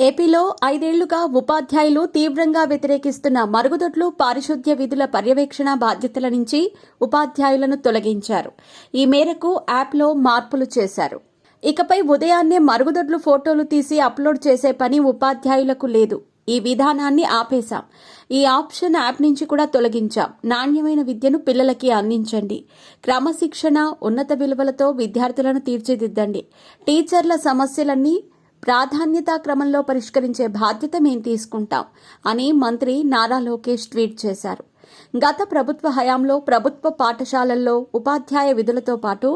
ఏపీలో 5 ఏళ్లుగా ఉపాధ్యాయులు తీవ్రంగా వ్యతిరేకిస్తున్న మరుగుదొడ్లు పారిశుద్ధ్య విధుల పర్యవేక్షణ బాధ్యతల నుంచి ఉపాధ్యాయులను తొలగించారు. ఈ మేరకు యాప్లో మార్పులు చేశారు. ఇకపై ఉదయాన్నే మరుగుదొడ్లు ఫోటోలు తీసి అప్లోడ్ చేసే పని ఉపాధ్యాయులకు లేదు. ఈ విధానాన్ని ఆపేశాం. ఈ ఆప్షన్ యాప్ నుంచి కూడా తొలగించాం. నాణ్యమైన విద్యను పిల్లలకి అందించండి. క్రమశిక్షణ, ఉన్నత విలువలతో విద్యార్థులను తీర్చిదిద్దండి. టీచర్ల సమస్యలన్నీ ప్రాధాన్యతా క్రమంలో పరిష్కరించే బాధ్యత మేం తీసుకుంటాం అని మంత్రి నారా లోకేష్ ట్వీట్ చేశారు. గత ప్రభుత్వ హయాంలో ప్రభుత్వ పాఠశాలల్లో ఉపాధ్యాయ విధులతో పాటు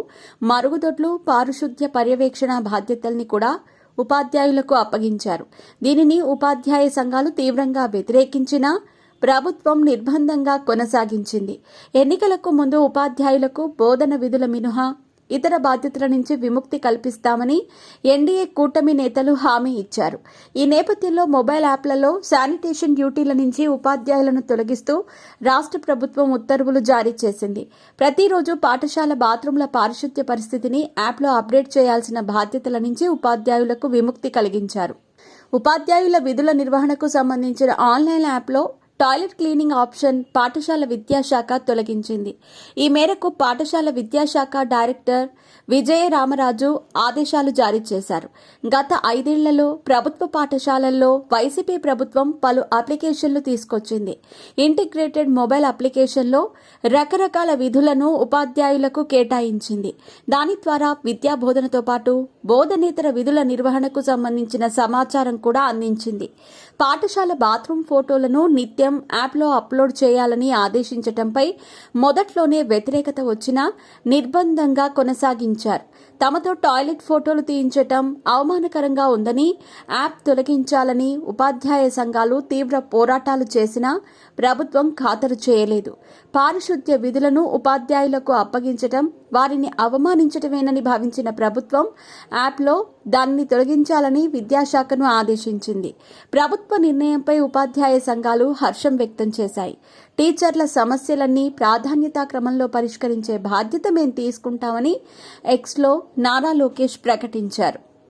మరుగుదొడ్లు, పారిశుద్ధ్య పర్యవేక్షణ బాధ్యతల్ని కూడా ఉపాధ్యాయులకు అప్పగించారు. దీనిని ఉపాధ్యాయ సంఘాలు తీవ్రంగా వ్యతిరేకించినా ప్రభుత్వం నిర్బంధంగా కొనసాగించింది. ఎన్నికలకు ముందు ఉపాధ్యాయులకు బోధన విధుల మినహా ఇతర బాధ్యతల నుంచి విముక్తి కల్పిస్తామని ఎన్డీఏ కూటమి నేతలు హామీ ఇచ్చారు. ఈ నేపథ్యంలో మొబైల్ యాప్లలో శానిటేషన్ డ్యూటీల నుంచి ఉపాధ్యాయులను తొలగిస్తూ రాష్ట్ర ప్రభుత్వం ఉత్తర్వులు జారీ చేసింది. ప్రతిరోజు పాఠశాల బాత్రూంల పారిశుద్ధ్య పరిస్థితిని యాప్లో అప్డేట్ చేయాల్సిన బాధ్యతల నుంచి ఉపాధ్యాయులకు విముక్తి కలిగించారు. ఉపాధ్యాయుల విధుల నిర్వహణకు సంబంధించిన ఆన్లైన్ యాప్లో టాయిలెట్ క్లీనింగ్ ఆప్షన్ పాఠశాల విద్యాశాఖ తొలగించింది. ఈ మేరకు పాఠశాల విద్యాశాఖ డైరెక్టర్ విజయరామరాజు ఆదేశాలు జారీ చేశారు. గత 5 ఏళ్లలో ప్రభుత్వ పాఠశాలల్లో వైసీపీ ప్రభుత్వం పలు అప్లికేషన్లు తీసుకొచ్చింది. ఇంటిగ్రేటెడ్ మొబైల్ అప్లికేషన్లో రకరకాల విధులను ఉపాధ్యాయులకు కేటాయించింది. దాని ద్వారా విద్యా బోధనతో పాటు బోధనేతర విధుల నిర్వహణకు సంబంధించిన సమాచారం కూడా అందించింది. పాఠశాల బాత్రూమ్ ఫోటోలను నిత్యం యాప్లో అప్లోడ్ చేయాలని ఆదేశించడంపై మొదట్లోనే వ్యతిరేకత వచ్చినా నిర్బంధంగా కొనసాగించారు. తమతో టాయిలెట్ ఫోటోలు తీయించటం అవమానకరంగా ఉందని యాప్ తొలగించాలని ఉపాధ్యాయ సంఘాలు తీవ్ర పోరాటాలు చేసినా ప్రభుత్వం ఖాతరు చేయలేదు. పారిశుద్ధ్య విధులను ఉపాధ్యాయులకు అప్పగించటం వారిని అవమానించటమేనని భావించిన ప్రభుత్వం యాప్లో దానిని తొలగించాలని విద్యాశాఖను ఆదేశించింది. ప్రభుత్వ నిర్ణయంపై ఉపాధ్యాయ సంఘాలు హర్షం వ్యక్తం చేశాయి. టీచర్ల సమస్యలన్నీ ప్రాధాన్యతా క్రమంలో పరిష్కరించే బాధ్యత మేం తీసుకుంటామని ఎక్స్లో నారా లోకేష్ ప్రకటించారు.